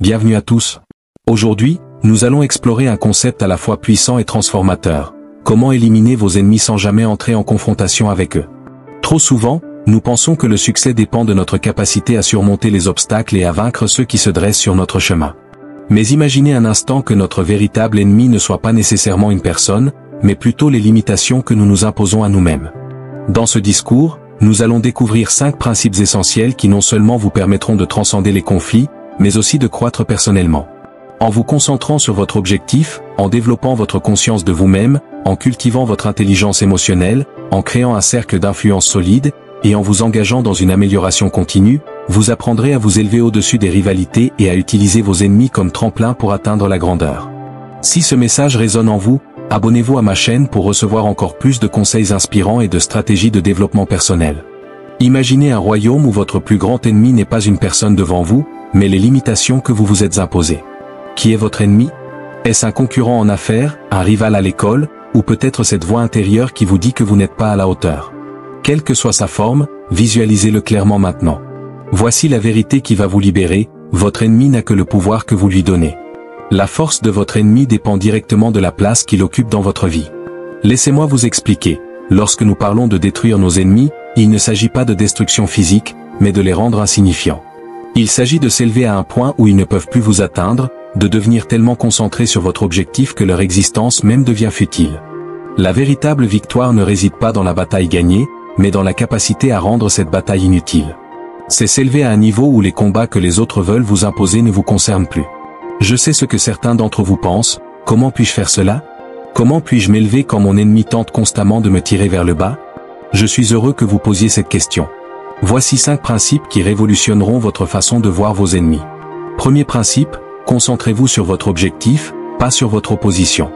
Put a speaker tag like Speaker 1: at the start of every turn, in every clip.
Speaker 1: Bienvenue à tous. Aujourd'hui, nous allons explorer un concept à la fois puissant et transformateur. Comment éliminer vos ennemis sans jamais entrer en confrontation avec eux. Trop souvent, nous pensons que le succès dépend de notre capacité à surmonter les obstacles et à vaincre ceux qui se dressent sur notre chemin. Mais imaginez un instant que notre véritable ennemi ne soit pas nécessairement une personne, mais plutôt les limitations que nous nous imposons à nous-mêmes. Dans ce discours, nous allons découvrir 5 principes essentiels qui non seulement vous permettront de transcender les conflits, mais aussi de croître personnellement. En vous concentrant sur votre objectif, en développant votre conscience de vous-même, en cultivant votre intelligence émotionnelle, en créant un cercle d'influence solide, et en vous engageant dans une amélioration continue, vous apprendrez à vous élever au-dessus des rivalités et à utiliser vos ennemis comme tremplin pour atteindre la grandeur. Si ce message résonne en vous, abonnez-vous à ma chaîne pour recevoir encore plus de conseils inspirants et de stratégies de développement personnel. Imaginez un royaume où votre plus grand ennemi n'est pas une personne devant vous, mais les limitations que vous vous êtes imposées. Qui est votre ennemi? Est-ce un concurrent en affaires, un rival à l'école, ou peut-être cette voix intérieure qui vous dit que vous n'êtes pas à la hauteur? Quelle que soit sa forme, visualisez-le clairement maintenant. Voici la vérité qui va vous libérer, votre ennemi n'a que le pouvoir que vous lui donnez. La force de votre ennemi dépend directement de la place qu'il occupe dans votre vie. Laissez-moi vous expliquer, lorsque nous parlons de détruire nos ennemis, il ne s'agit pas de destruction physique, mais de les rendre insignifiants. Il s'agit de s'élever à un point où ils ne peuvent plus vous atteindre, de devenir tellement concentrés sur votre objectif que leur existence même devient futile. La véritable victoire ne réside pas dans la bataille gagnée, mais dans la capacité à rendre cette bataille inutile. C'est s'élever à un niveau où les combats que les autres veulent vous imposer ne vous concernent plus. Je sais ce que certains d'entre vous pensent, comment puis-je faire cela? Comment puis-je m'élever quand mon ennemi tente constamment de me tirer vers le bas? Je suis heureux que vous posiez cette question. Voici 5 principes qui révolutionneront votre façon de voir vos ennemis. Premier principe, concentrez-vous sur votre objectif, pas sur votre opposition.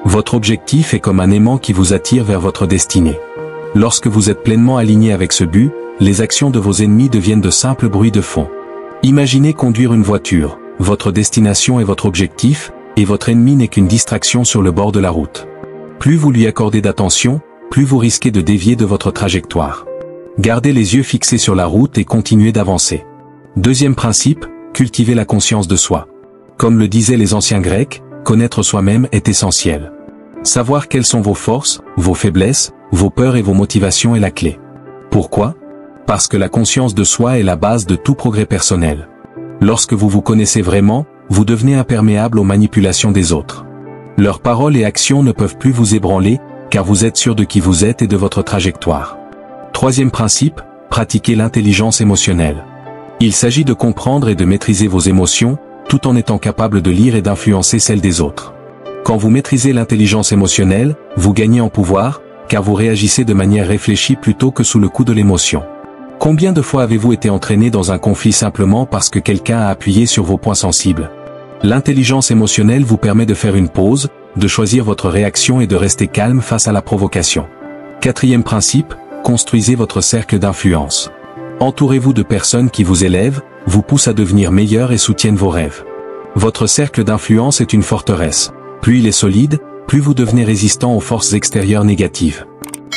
Speaker 1: Votre objectif est comme un aimant qui vous attire vers votre destinée. Lorsque vous êtes pleinement aligné avec ce but, les actions de vos ennemis deviennent de simples bruits de fond. Imaginez conduire une voiture, votre destination est votre objectif, et votre ennemi n'est qu'une distraction sur le bord de la route. Plus vous lui accordez d'attention, plus vous risquez de dévier de votre trajectoire. Gardez les yeux fixés sur la route et continuez d'avancer. Deuxième principe, cultivez la conscience de soi. Comme le disaient les anciens Grecs, connaître soi-même est essentiel. Savoir quelles sont vos forces, vos faiblesses, vos peurs et vos motivations est la clé. Pourquoi? Parce que la conscience de soi est la base de tout progrès personnel. Lorsque vous vous connaissez vraiment, vous devenez imperméable aux manipulations des autres. Leurs paroles et actions ne peuvent plus vous ébranler, car vous êtes sûr de qui vous êtes et de votre trajectoire. Troisième principe, pratiquez l'intelligence émotionnelle. Il s'agit de comprendre et de maîtriser vos émotions, tout en étant capable de lire et d'influencer celles des autres. Quand vous maîtrisez l'intelligence émotionnelle, vous gagnez en pouvoir, car vous réagissez de manière réfléchie plutôt que sous le coup de l'émotion. Combien de fois avez-vous été entraîné dans un conflit simplement parce que quelqu'un a appuyé sur vos points sensibles? L'intelligence émotionnelle vous permet de faire une pause, de choisir votre réaction et de rester calme face à la provocation. Quatrième principe, construisez votre cercle d'influence. Entourez-vous de personnes qui vous élèvent, vous poussent à devenir meilleur et soutiennent vos rêves. Votre cercle d'influence est une forteresse. Plus il est solide, plus vous devenez résistant aux forces extérieures négatives.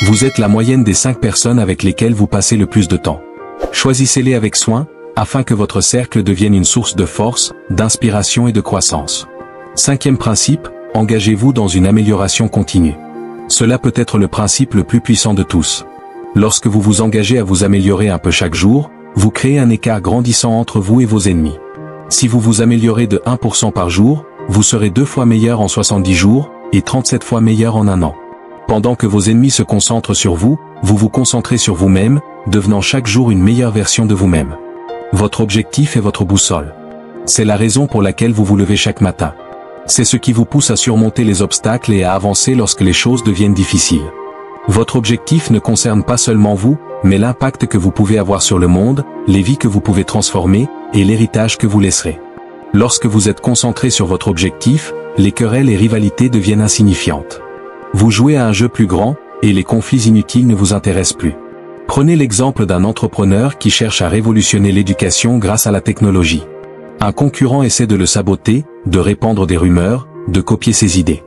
Speaker 1: Vous êtes la moyenne des 5 personnes avec lesquelles vous passez le plus de temps. Choisissez-les avec soin, afin que votre cercle devienne une source de force, d'inspiration et de croissance. Cinquième principe, engagez-vous dans une amélioration continue. Cela peut être le principe le plus puissant de tous. Lorsque vous vous engagez à vous améliorer un peu chaque jour, vous créez un écart grandissant entre vous et vos ennemis. Si vous vous améliorez de 1% par jour, vous serez 2 fois meilleur en 70 jours, et 37 fois meilleur en un an. Pendant que vos ennemis se concentrent sur vous, vous vous concentrez sur vous-même, devenant chaque jour une meilleure version de vous-même. Votre objectif est votre boussole. C'est la raison pour laquelle vous vous levez chaque matin. C'est ce qui vous pousse à surmonter les obstacles et à avancer lorsque les choses deviennent difficiles. Votre objectif ne concerne pas seulement vous, mais l'impact que vous pouvez avoir sur le monde, les vies que vous pouvez transformer, et l'héritage que vous laisserez. Lorsque vous êtes concentré sur votre objectif, les querelles et rivalités deviennent insignifiantes. Vous jouez à un jeu plus grand, et les conflits inutiles ne vous intéressent plus. Prenez l'exemple d'un entrepreneur qui cherche à révolutionner l'éducation grâce à la technologie. Un concurrent essaie de le saboter, de répandre des rumeurs, de copier ses idées.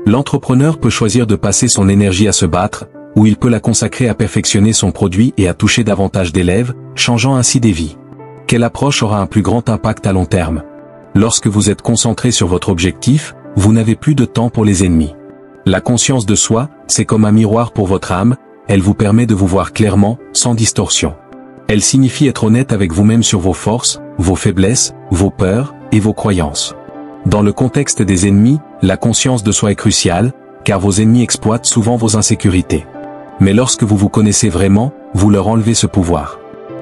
Speaker 1: L'entrepreneur peut choisir de passer son énergie à se battre, ou il peut la consacrer à perfectionner son produit et à toucher davantage d'élèves, changeant ainsi des vies. Quelle approche aura un plus grand impact à long terme? Lorsque vous êtes concentré sur votre objectif, vous n'avez plus de temps pour les ennemis. La conscience de soi, c'est comme un miroir pour votre âme, elle vous permet de vous voir clairement, sans distorsion. Elle signifie être honnête avec vous-même sur vos forces, vos faiblesses, vos peurs, et vos croyances. Dans le contexte des ennemis, la conscience de soi est cruciale, car vos ennemis exploitent souvent vos insécurités. Mais lorsque vous vous connaissez vraiment, vous leur enlevez ce pouvoir.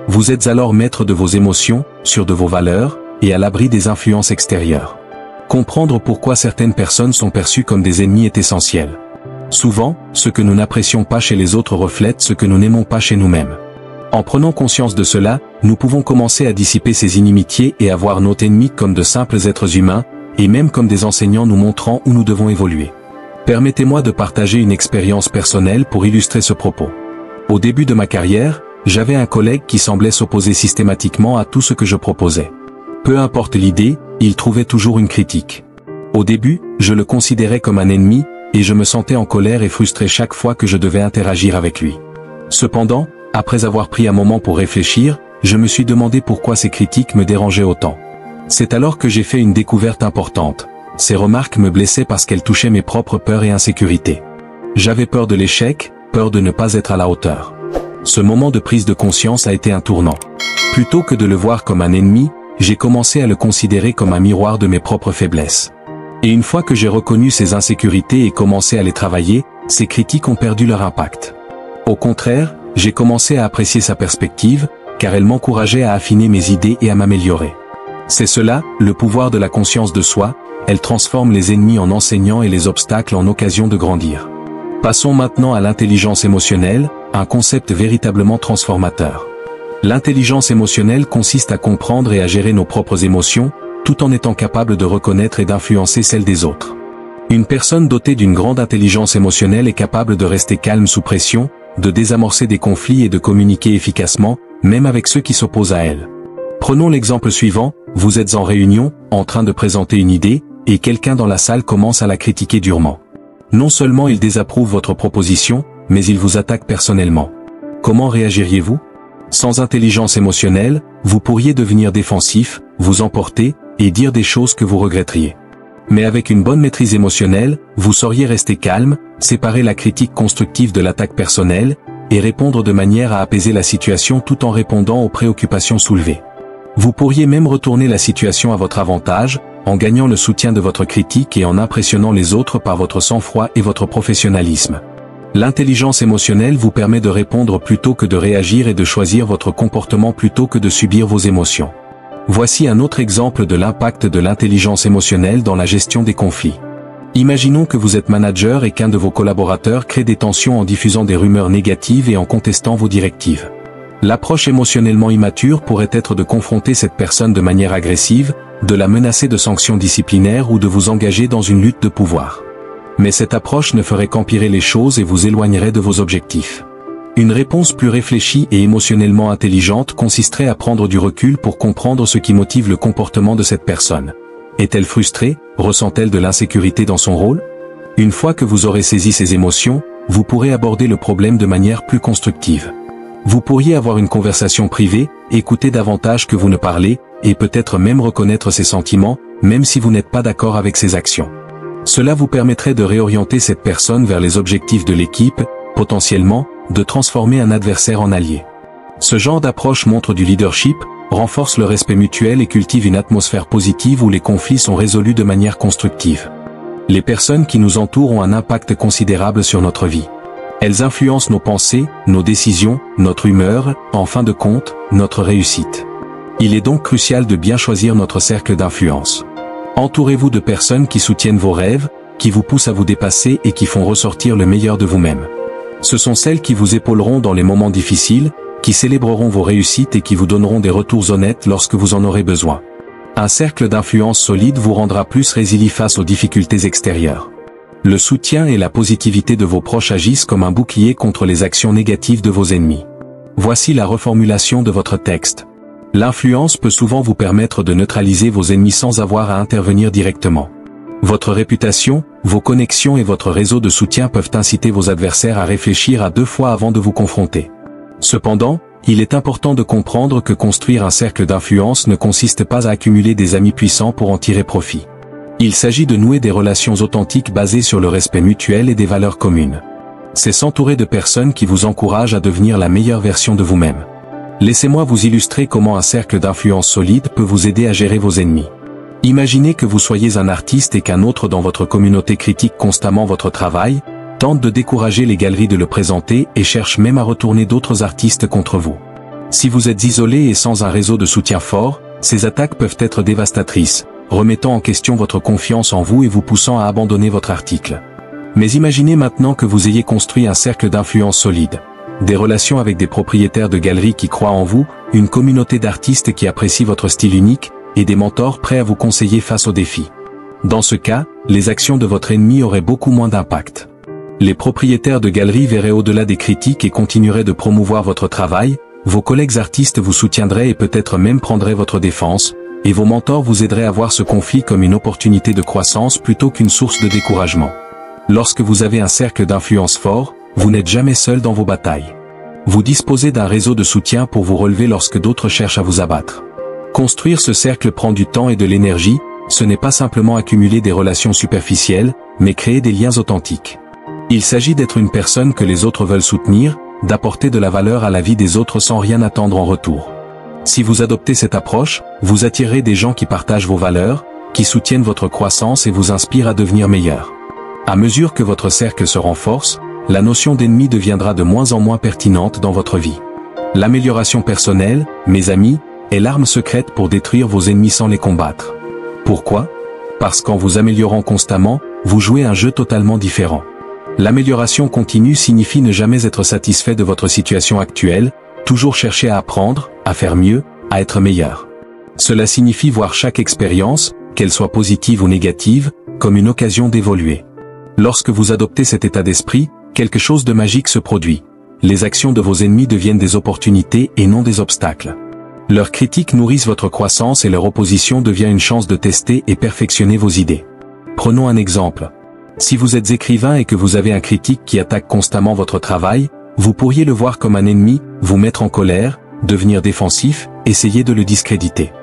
Speaker 1: Vous êtes alors maître de vos émotions, sûr de vos valeurs, et à l'abri des influences extérieures. Comprendre pourquoi certaines personnes sont perçues comme des ennemis est essentiel. Souvent, ce que nous n'apprécions pas chez les autres reflète ce que nous n'aimons pas chez nous-mêmes. En prenant conscience de cela, nous pouvons commencer à dissiper ces inimitiés et à voir nos ennemis comme de simples êtres humains, et même comme des enseignants nous montrant où nous devons évoluer. Permettez-moi de partager une expérience personnelle pour illustrer ce propos. Au début de ma carrière, j'avais un collègue qui semblait s'opposer systématiquement à tout ce que je proposais. Peu importe l'idée, il trouvait toujours une critique. Au début, je le considérais comme un ennemi, et je me sentais en colère et frustré chaque fois que je devais interagir avec lui. Cependant, après avoir pris un moment pour réfléchir, je me suis demandé pourquoi ces critiques me dérangeaient autant. C'est alors que j'ai fait une découverte importante. Ces remarques me blessaient parce qu'elles touchaient mes propres peurs et insécurités. J'avais peur de l'échec, peur de ne pas être à la hauteur. Ce moment de prise de conscience a été un tournant. Plutôt que de le voir comme un ennemi, j'ai commencé à le considérer comme un miroir de mes propres faiblesses. Et une fois que j'ai reconnu ces insécurités et commencé à les travailler, ces critiques ont perdu leur impact. Au contraire, j'ai commencé à apprécier sa perspective, car elle m'encourageait à affiner mes idées et à m'améliorer. C'est cela, le pouvoir de la conscience de soi, elle transforme les ennemis en enseignants et les obstacles en occasion de grandir. Passons maintenant à l'intelligence émotionnelle, un concept véritablement transformateur. L'intelligence émotionnelle consiste à comprendre et à gérer nos propres émotions, tout en étant capable de reconnaître et d'influencer celles des autres. Une personne dotée d'une grande intelligence émotionnelle est capable de rester calme sous pression, de désamorcer des conflits et de communiquer efficacement, même avec ceux qui s'opposent à elle. Prenons l'exemple suivant, vous êtes en réunion, en train de présenter une idée, et quelqu'un dans la salle commence à la critiquer durement. Non seulement il désapprouve votre proposition, mais il vous attaque personnellement. Comment réagiriez-vous ? Sans intelligence émotionnelle, vous pourriez devenir défensif, vous emporter, et dire des choses que vous regretteriez. Mais avec une bonne maîtrise émotionnelle, vous sauriez rester calme, séparer la critique constructive de l'attaque personnelle, et répondre de manière à apaiser la situation tout en répondant aux préoccupations soulevées. Vous pourriez même retourner la situation à votre avantage, en gagnant le soutien de votre critique et en impressionnant les autres par votre sang-froid et votre professionnalisme. L'intelligence émotionnelle vous permet de répondre plutôt que de réagir et de choisir votre comportement plutôt que de subir vos émotions. Voici un autre exemple de l'impact de l'intelligence émotionnelle dans la gestion des conflits. Imaginons que vous êtes manager et qu'un de vos collaborateurs crée des tensions en diffusant des rumeurs négatives et en contestant vos directives. L'approche émotionnellement immature pourrait être de confronter cette personne de manière agressive, de la menacer de sanctions disciplinaires ou de vous engager dans une lutte de pouvoir. Mais cette approche ne ferait qu'empirer les choses et vous éloignerait de vos objectifs. Une réponse plus réfléchie et émotionnellement intelligente consisterait à prendre du recul pour comprendre ce qui motive le comportement de cette personne. Est-elle frustrée? Ressent-elle de l'insécurité dans son rôle? Une fois que vous aurez saisi ces émotions, vous pourrez aborder le problème de manière plus constructive. Vous pourriez avoir une conversation privée, écouter davantage que vous ne parlez, et peut-être même reconnaître ses sentiments, même si vous n'êtes pas d'accord avec ses actions. Cela vous permettrait de réorienter cette personne vers les objectifs de l'équipe, potentiellement, de transformer un adversaire en allié. Ce genre d'approche montre du leadership, renforce le respect mutuel et cultive une atmosphère positive où les conflits sont résolus de manière constructive. Les personnes qui nous entourent ont un impact considérable sur notre vie. Elles influencent nos pensées, nos décisions, notre humeur, en fin de compte, notre réussite. Il est donc crucial de bien choisir notre cercle d'influence. Entourez-vous de personnes qui soutiennent vos rêves, qui vous poussent à vous dépasser et qui font ressortir le meilleur de vous-même. Ce sont celles qui vous épauleront dans les moments difficiles, qui célébreront vos réussites et qui vous donneront des retours honnêtes lorsque vous en aurez besoin. Un cercle d'influence solide vous rendra plus résilient face aux difficultés extérieures. Le soutien et la positivité de vos proches agissent comme un bouclier contre les actions négatives de vos ennemis. Voici la reformulation de votre texte. L'influence peut souvent vous permettre de neutraliser vos ennemis sans avoir à intervenir directement. Votre réputation, vos connexions et votre réseau de soutien peuvent inciter vos adversaires à réfléchir à deux fois avant de vous confronter. Cependant, il est important de comprendre que construire un cercle d'influence ne consiste pas à accumuler des amis puissants pour en tirer profit. Il s'agit de nouer des relations authentiques basées sur le respect mutuel et des valeurs communes. C'est s'entourer de personnes qui vous encouragent à devenir la meilleure version de vous-même. Laissez-moi vous illustrer comment un cercle d'influence solide peut vous aider à gérer vos ennemis. Imaginez que vous soyez un artiste et qu'un autre dans votre communauté critique constamment votre travail, tente de décourager les galeries de le présenter et cherche même à retourner d'autres artistes contre vous. Si vous êtes isolé et sans un réseau de soutien fort, ces attaques peuvent être dévastatrices, remettant en question votre confiance en vous et vous poussant à abandonner votre article. Mais imaginez maintenant que vous ayez construit un cercle d'influence solide. Des relations avec des propriétaires de galeries qui croient en vous, une communauté d'artistes qui apprécient votre style unique, et des mentors prêts à vous conseiller face aux défis. Dans ce cas, les actions de votre ennemi auraient beaucoup moins d'impact. Les propriétaires de galeries verraient au-delà des critiques et continueraient de promouvoir votre travail, vos collègues artistes vous soutiendraient et peut-être même prendraient votre défense, et vos mentors vous aideraient à voir ce conflit comme une opportunité de croissance plutôt qu'une source de découragement. Lorsque vous avez un cercle d'influence fort, vous n'êtes jamais seul dans vos batailles. Vous disposez d'un réseau de soutien pour vous relever lorsque d'autres cherchent à vous abattre. Construire ce cercle prend du temps et de l'énergie, ce n'est pas simplement accumuler des relations superficielles, mais créer des liens authentiques. Il s'agit d'être une personne que les autres veulent soutenir, d'apporter de la valeur à la vie des autres sans rien attendre en retour. Si vous adoptez cette approche, vous attirerez des gens qui partagent vos valeurs, qui soutiennent votre croissance et vous inspirent à devenir meilleur. À mesure que votre cercle se renforce, la notion d'ennemi deviendra de moins en moins pertinente dans votre vie. L'amélioration personnelle, mes amis, est l'arme secrète pour détruire vos ennemis sans les combattre. Pourquoi? Parce qu'en vous améliorant constamment, vous jouez un jeu totalement différent. L'amélioration continue signifie ne jamais être satisfait de votre situation actuelle, toujours chercher à apprendre, à faire mieux, à être meilleur. Cela signifie voir chaque expérience, qu'elle soit positive ou négative, comme une occasion d'évoluer. Lorsque vous adoptez cet état d'esprit, quelque chose de magique se produit. Les actions de vos ennemis deviennent des opportunités et non des obstacles. Leurs critiques nourrissent votre croissance et leur opposition devient une chance de tester et perfectionner vos idées. Prenons un exemple. Si vous êtes écrivain et que vous avez un critique qui attaque constamment votre travail, vous pourriez le voir comme un ennemi, vous mettre en colère, devenir défensif, essayer de le discréditer.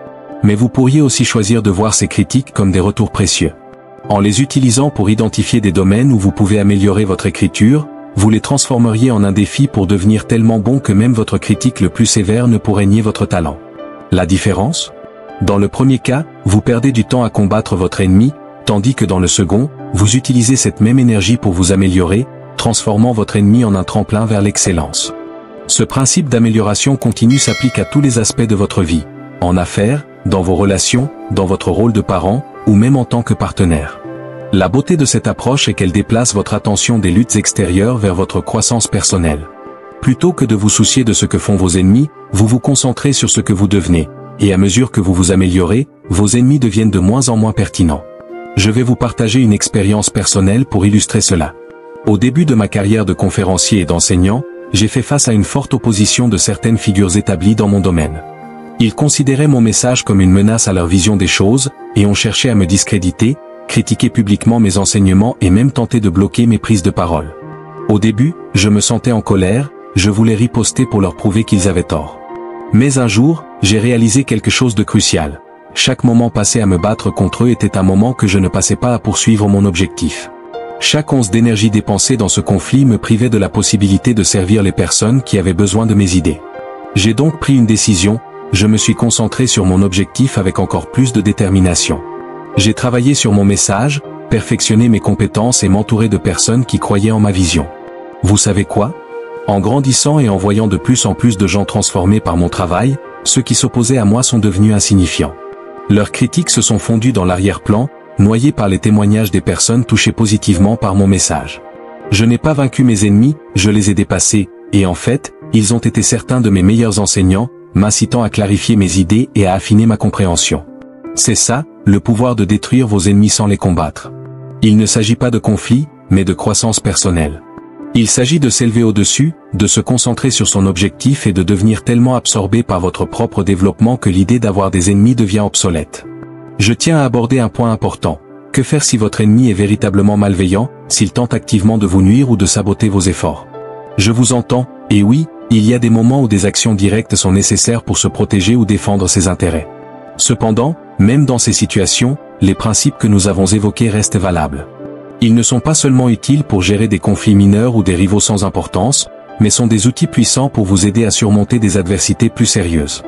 Speaker 1: Mais vous pourriez aussi choisir de voir ces critiques comme des retours précieux. En les utilisant pour identifier des domaines où vous pouvez améliorer votre écriture, vous les transformeriez en un défi pour devenir tellement bon que même votre critique le plus sévère ne pourrait nier votre talent. La différence? Dans le premier cas, vous perdez du temps à combattre votre ennemi, tandis que dans le second, vous utilisez cette même énergie pour vous améliorer, transformant votre ennemi en un tremplin vers l'excellence. Ce principe d'amélioration continue s'applique à tous les aspects de votre vie, en affaires, dans vos relations, dans votre rôle de parent, ou même en tant que partenaire. La beauté de cette approche est qu'elle déplace votre attention des luttes extérieures vers votre croissance personnelle. Plutôt que de vous soucier de ce que font vos ennemis, vous vous concentrez sur ce que vous devenez, et à mesure que vous vous améliorez, vos ennemis deviennent de moins en moins pertinents. Je vais vous partager une expérience personnelle pour illustrer cela. Au début de ma carrière de conférencier et d'enseignant, j'ai fait face à une forte opposition de certaines figures établies dans mon domaine. Ils considéraient mon message comme une menace à leur vision des choses, et ont cherché à me discréditer, critiquer publiquement mes enseignements et même tenter de bloquer mes prises de parole. Au début, je me sentais en colère, je voulais riposter pour leur prouver qu'ils avaient tort. Mais un jour, j'ai réalisé quelque chose de crucial. Chaque moment passé à me battre contre eux était un moment que je ne passais pas à poursuivre mon objectif. Chaque once d'énergie dépensée dans ce conflit me privait de la possibilité de servir les personnes qui avaient besoin de mes idées. J'ai donc pris une décision, je me suis concentré sur mon objectif avec encore plus de détermination. J'ai travaillé sur mon message, perfectionné mes compétences et m'entouré de personnes qui croyaient en ma vision. Vous savez quoi? En grandissant et en voyant de plus en plus de gens transformés par mon travail, ceux qui s'opposaient à moi sont devenus insignifiants. Leurs critiques se sont fondues dans l'arrière-plan, noyées par les témoignages des personnes touchées positivement par mon message. Je n'ai pas vaincu mes ennemis, je les ai dépassés, et en fait, ils ont été certains de mes meilleurs enseignants, m'incitant à clarifier mes idées et à affiner ma compréhension. C'est ça, le pouvoir de détruire vos ennemis sans les combattre. Il ne s'agit pas de conflit, mais de croissance personnelle. Il s'agit de s'élever au-dessus, de se concentrer sur son objectif et de devenir tellement absorbé par votre propre développement que l'idée d'avoir des ennemis devient obsolète. Je tiens à aborder un point important. Que faire si votre ennemi est véritablement malveillant, s'il tente activement de vous nuire ou de saboter vos efforts? Je vous entends, et oui, Il y a des moments où des actions directes sont nécessaires pour se protéger ou défendre ses intérêts. Cependant, même dans ces situations, les principes que nous avons évoqués restent valables. Ils ne sont pas seulement utiles pour gérer des conflits mineurs ou des rivaux sans importance, mais sont des outils puissants pour vous aider à surmonter des adversités plus sérieuses.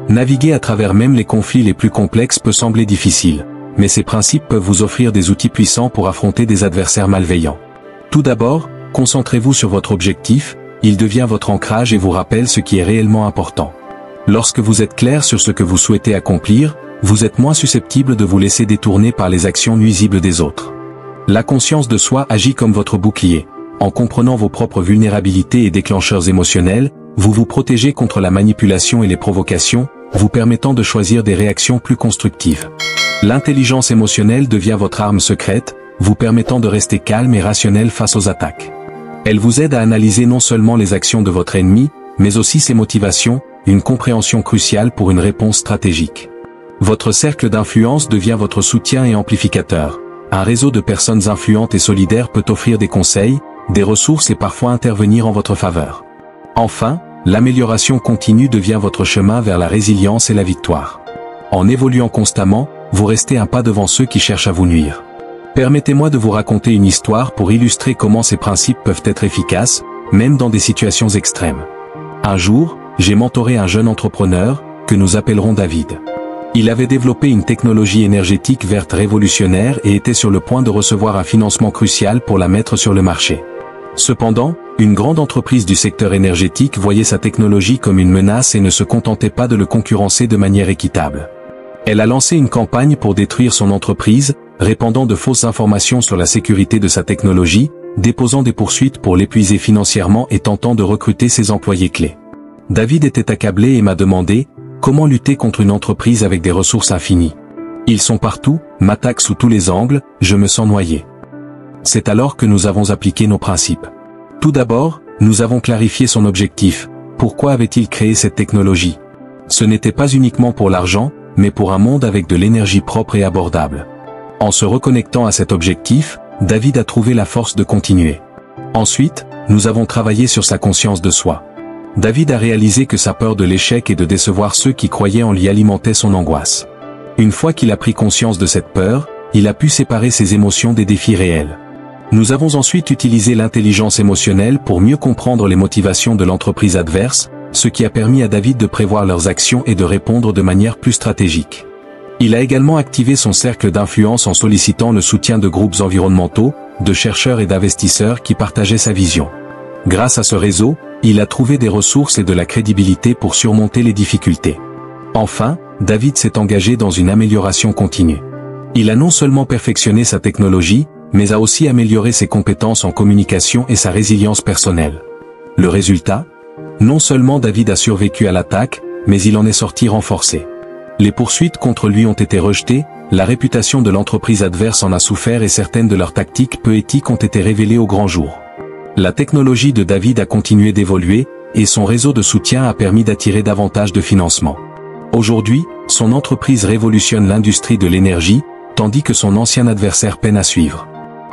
Speaker 1: Naviguer à travers même les conflits les plus complexes peut sembler difficile, mais ces principes peuvent vous offrir des outils puissants pour affronter des adversaires malveillants. Tout d'abord, concentrez-vous sur votre objectif, il devient votre ancrage et vous rappelle ce qui est réellement important. Lorsque vous êtes clair sur ce que vous souhaitez accomplir, vous êtes moins susceptible de vous laisser détourner par les actions nuisibles des autres. La conscience de soi agit comme votre bouclier. En comprenant vos propres vulnérabilités et déclencheurs émotionnels, vous vous protégez contre la manipulation et les provocations, vous permettant de choisir des réactions plus constructives. L'intelligence émotionnelle devient votre arme secrète, vous permettant de rester calme et rationnel face aux attaques. Elle vous aide à analyser non seulement les actions de votre ennemi, mais aussi ses motivations, une compréhension cruciale pour une réponse stratégique. Votre cercle d'influence devient votre soutien et amplificateur. Un réseau de personnes influentes et solidaires peut offrir des conseils, des ressources et parfois intervenir en votre faveur. Enfin, l'amélioration continue devient votre chemin vers la résilience et la victoire. En évoluant constamment, vous restez un pas devant ceux qui cherchent à vous nuire. Permettez-moi de vous raconter une histoire pour illustrer comment ces principes peuvent être efficaces, même dans des situations extrêmes. Un jour, j'ai mentoré un jeune entrepreneur, que nous appellerons David. Il avait développé une technologie énergétique verte révolutionnaire et était sur le point de recevoir un financement crucial pour la mettre sur le marché. Cependant, une grande entreprise du secteur énergétique voyait sa technologie comme une menace et ne se contentait pas de le concurrencer de manière équitable. Elle a lancé une campagne pour détruire son entreprise, répandant de fausses informations sur la sécurité de sa technologie, déposant des poursuites pour l'épuiser financièrement et tentant de recruter ses employés clés. David était accablé et m'a demandé « Comment lutter contre une entreprise avec des ressources infinies ? Ils sont partout, m'attaquent sous tous les angles, je me sens noyé. » C'est alors que nous avons appliqué nos principes. Tout d'abord, nous avons clarifié son objectif. Pourquoi avait-il créé cette technologie ? Ce n'était pas uniquement pour l'argent, mais pour un monde avec de l'énergie propre et abordable. En se reconnectant à cet objectif, David a trouvé la force de continuer. Ensuite, nous avons travaillé sur sa conscience de soi. David a réalisé que sa peur de l'échec et de décevoir ceux qui croyaient en lui alimentait son angoisse. Une fois qu'il a pris conscience de cette peur, il a pu séparer ses émotions des défis réels. Nous avons ensuite utilisé l'intelligence émotionnelle pour mieux comprendre les motivations de l'entreprise adverse, ce qui a permis à David de prévoir leurs actions et de répondre de manière plus stratégique. Il a également activé son cercle d'influence en sollicitant le soutien de groupes environnementaux, de chercheurs et d'investisseurs qui partageaient sa vision. Grâce à ce réseau, il a trouvé des ressources et de la crédibilité pour surmonter les difficultés. Enfin, David s'est engagé dans une amélioration continue. Il a non seulement perfectionné sa technologie, mais a aussi amélioré ses compétences en communication et sa résilience personnelle. Le résultat ? Non seulement David a survécu à l'attaque, mais il en est sorti renforcé. Les poursuites contre lui ont été rejetées, la réputation de l'entreprise adverse en a souffert et certaines de leurs tactiques peu éthiques ont été révélées au grand jour. La technologie de David a continué d'évoluer, et son réseau de soutien a permis d'attirer davantage de financement. Aujourd'hui, son entreprise révolutionne l'industrie de l'énergie, tandis que son ancien adversaire peine à suivre.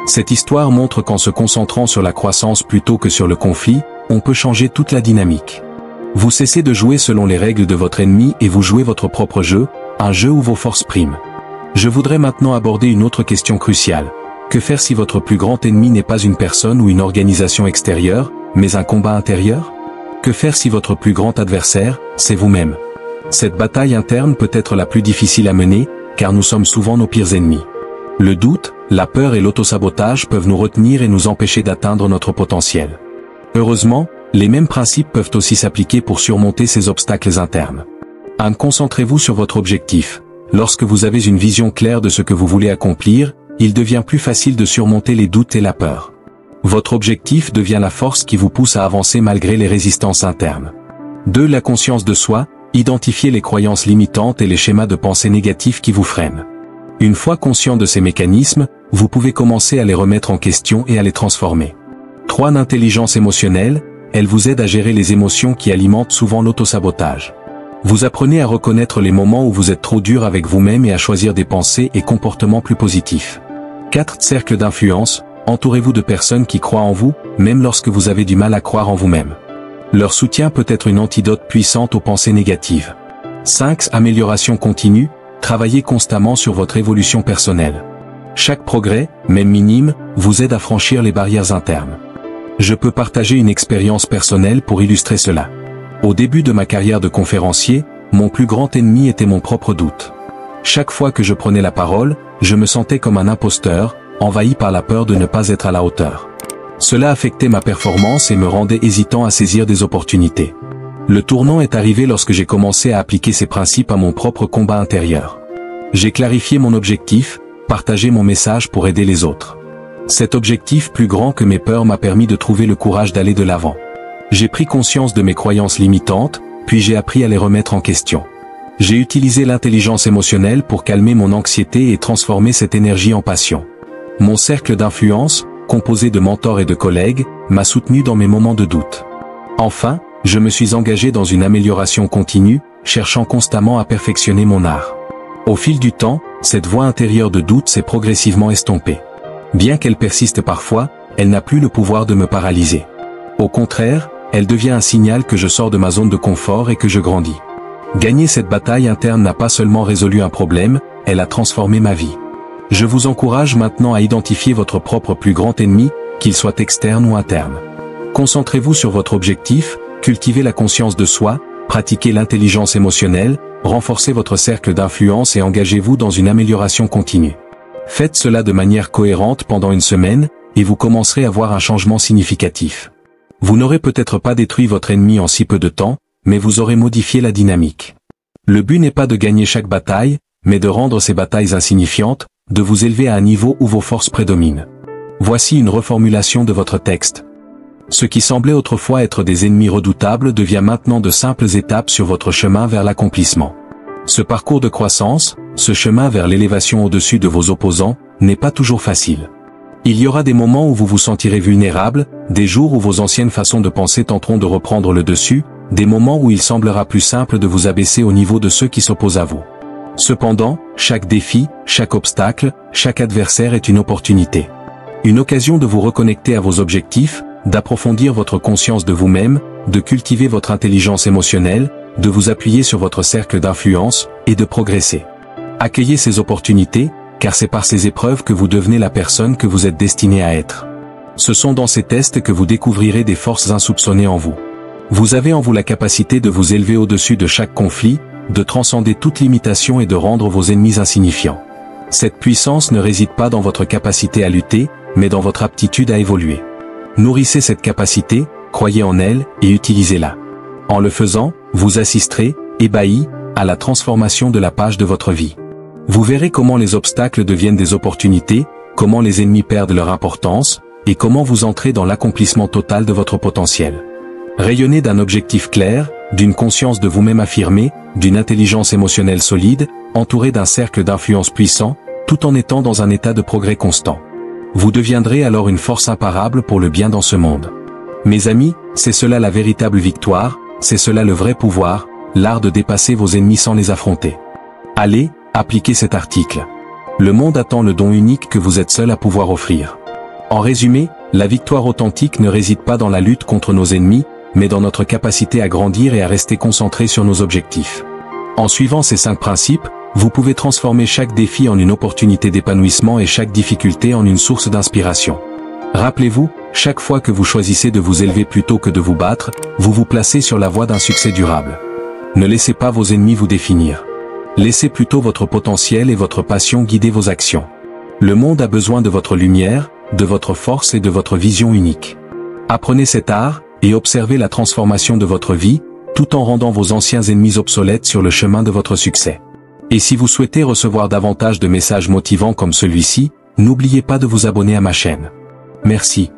Speaker 1: Cette histoire montre qu'en se concentrant sur la croissance plutôt que sur le conflit, on peut changer toute la dynamique. Vous cessez de jouer selon les règles de votre ennemi et vous jouez votre propre jeu, un jeu où vos forces priment. Je voudrais maintenant aborder une autre question cruciale. Que faire si votre plus grand ennemi n'est pas une personne ou une organisation extérieure, mais un combat intérieur ? Que faire si votre plus grand adversaire, c'est vous-même ? Cette bataille interne peut être la plus difficile à mener, car nous sommes souvent nos pires ennemis. Le doute, la peur et l'autosabotage peuvent nous retenir et nous empêcher d'atteindre notre potentiel. Heureusement, les mêmes principes peuvent aussi s'appliquer pour surmonter ces obstacles internes. 1. Concentrez-vous sur votre objectif. Lorsque vous avez une vision claire de ce que vous voulez accomplir, il devient plus facile de surmonter les doutes et la peur. Votre objectif devient la force qui vous pousse à avancer malgré les résistances internes. 2. La conscience de soi. Identifiez les croyances limitantes et les schémas de pensée négatifs qui vous freinent. Une fois conscient de ces mécanismes, vous pouvez commencer à les remettre en question et à les transformer. 3. L'intelligence émotionnelle. Elle vous aide à gérer les émotions qui alimentent souvent l'autosabotage. Vous apprenez à reconnaître les moments où vous êtes trop dur avec vous-même et à choisir des pensées et comportements plus positifs. 4. Cercle d'influence. Entourez-vous de personnes qui croient en vous, même lorsque vous avez du mal à croire en vous-même. Leur soutien peut être une antidote puissante aux pensées négatives. 5. Amélioration continue, travaillez constamment sur votre évolution personnelle. Chaque progrès, même minime, vous aide à franchir les barrières internes. Je peux partager une expérience personnelle pour illustrer cela. Au début de ma carrière de conférencier, mon plus grand ennemi était mon propre doute. Chaque fois que je prenais la parole, je me sentais comme un imposteur, envahi par la peur de ne pas être à la hauteur. Cela affectait ma performance et me rendait hésitant à saisir des opportunités. Le tournant est arrivé lorsque j'ai commencé à appliquer ces principes à mon propre combat intérieur. J'ai clarifié mon objectif, partagé mon message pour aider les autres. Cet objectif plus grand que mes peurs m'a permis de trouver le courage d'aller de l'avant. J'ai pris conscience de mes croyances limitantes, puis j'ai appris à les remettre en question. J'ai utilisé l'intelligence émotionnelle pour calmer mon anxiété et transformer cette énergie en passion. Mon cercle d'influence, composé de mentors et de collègues, m'a soutenu dans mes moments de doute. Enfin, je me suis engagé dans une amélioration continue, cherchant constamment à perfectionner mon art. Au fil du temps, cette voix intérieure de doute s'est progressivement estompée. Bien qu'elle persiste parfois, elle n'a plus le pouvoir de me paralyser. Au contraire, elle devient un signal que je sors de ma zone de confort et que je grandis. Gagner cette bataille interne n'a pas seulement résolu un problème, elle a transformé ma vie. Je vous encourage maintenant à identifier votre propre plus grand ennemi, qu'il soit externe ou interne. Concentrez-vous sur votre objectif, cultivez la conscience de soi, pratiquez l'intelligence émotionnelle, renforcez votre cercle d'influence et engagez-vous dans une amélioration continue. Faites cela de manière cohérente pendant une semaine, et vous commencerez à voir un changement significatif. Vous n'aurez peut-être pas détruit votre ennemi en si peu de temps, mais vous aurez modifié la dynamique. Le but n'est pas de gagner chaque bataille, mais de rendre ces batailles insignifiantes, de vous élever à un niveau où vos forces prédominent. Voici une reformulation de votre texte. Ce qui semblait autrefois être des ennemis redoutables devient maintenant de simples étapes sur votre chemin vers l'accomplissement. Ce parcours de croissance, ce chemin vers l'élévation au-dessus de vos opposants, n'est pas toujours facile. Il y aura des moments où vous vous sentirez vulnérable, des jours où vos anciennes façons de penser tenteront de reprendre le dessus, des moments où il semblera plus simple de vous abaisser au niveau de ceux qui s'opposent à vous. Cependant, chaque défi, chaque obstacle, chaque adversaire est une opportunité. Une occasion de vous reconnecter à vos objectifs, d'approfondir votre conscience de vous-même, de cultiver votre intelligence émotionnelle, de vous appuyer sur votre cercle d'influence, et de progresser. Accueillez ces opportunités, car c'est par ces épreuves que vous devenez la personne que vous êtes destiné à être. Ce sont dans ces tests que vous découvrirez des forces insoupçonnées en vous. Vous avez en vous la capacité de vous élever au-dessus de chaque conflit, de transcender toute limitation et de rendre vos ennemis insignifiants. Cette puissance ne réside pas dans votre capacité à lutter, mais dans votre aptitude à évoluer. Nourrissez cette capacité, croyez en elle, et utilisez-la. En le faisant, vous assisterez, ébahis, à la transformation de la page de votre vie. Vous verrez comment les obstacles deviennent des opportunités, comment les ennemis perdent leur importance, et comment vous entrez dans l'accomplissement total de votre potentiel. Rayonnez d'un objectif clair, d'une conscience de vous-même affirmée, d'une intelligence émotionnelle solide, entouré d'un cercle d'influence puissant, tout en étant dans un état de progrès constant. Vous deviendrez alors une force imparable pour le bien dans ce monde. Mes amis, c'est cela la véritable victoire, c'est cela le vrai pouvoir, l'art de dépasser vos ennemis sans les affronter. Allez, appliquez cet article. Le monde attend le don unique que vous êtes seul à pouvoir offrir. En résumé, la victoire authentique ne réside pas dans la lutte contre nos ennemis, mais dans notre capacité à grandir et à rester concentrés sur nos objectifs. En suivant ces 5 principes, vous pouvez transformer chaque défi en une opportunité d'épanouissement et chaque difficulté en une source d'inspiration. Rappelez-vous, chaque fois que vous choisissez de vous élever plutôt que de vous battre, vous vous placez sur la voie d'un succès durable. Ne laissez pas vos ennemis vous définir. Laissez plutôt votre potentiel et votre passion guider vos actions. Le monde a besoin de votre lumière, de votre force et de votre vision unique. Apprenez cet art, et observez la transformation de votre vie, tout en rendant vos anciens ennemis obsolètes sur le chemin de votre succès. Et si vous souhaitez recevoir davantage de messages motivants comme celui-ci, n'oubliez pas de vous abonner à ma chaîne. Merci.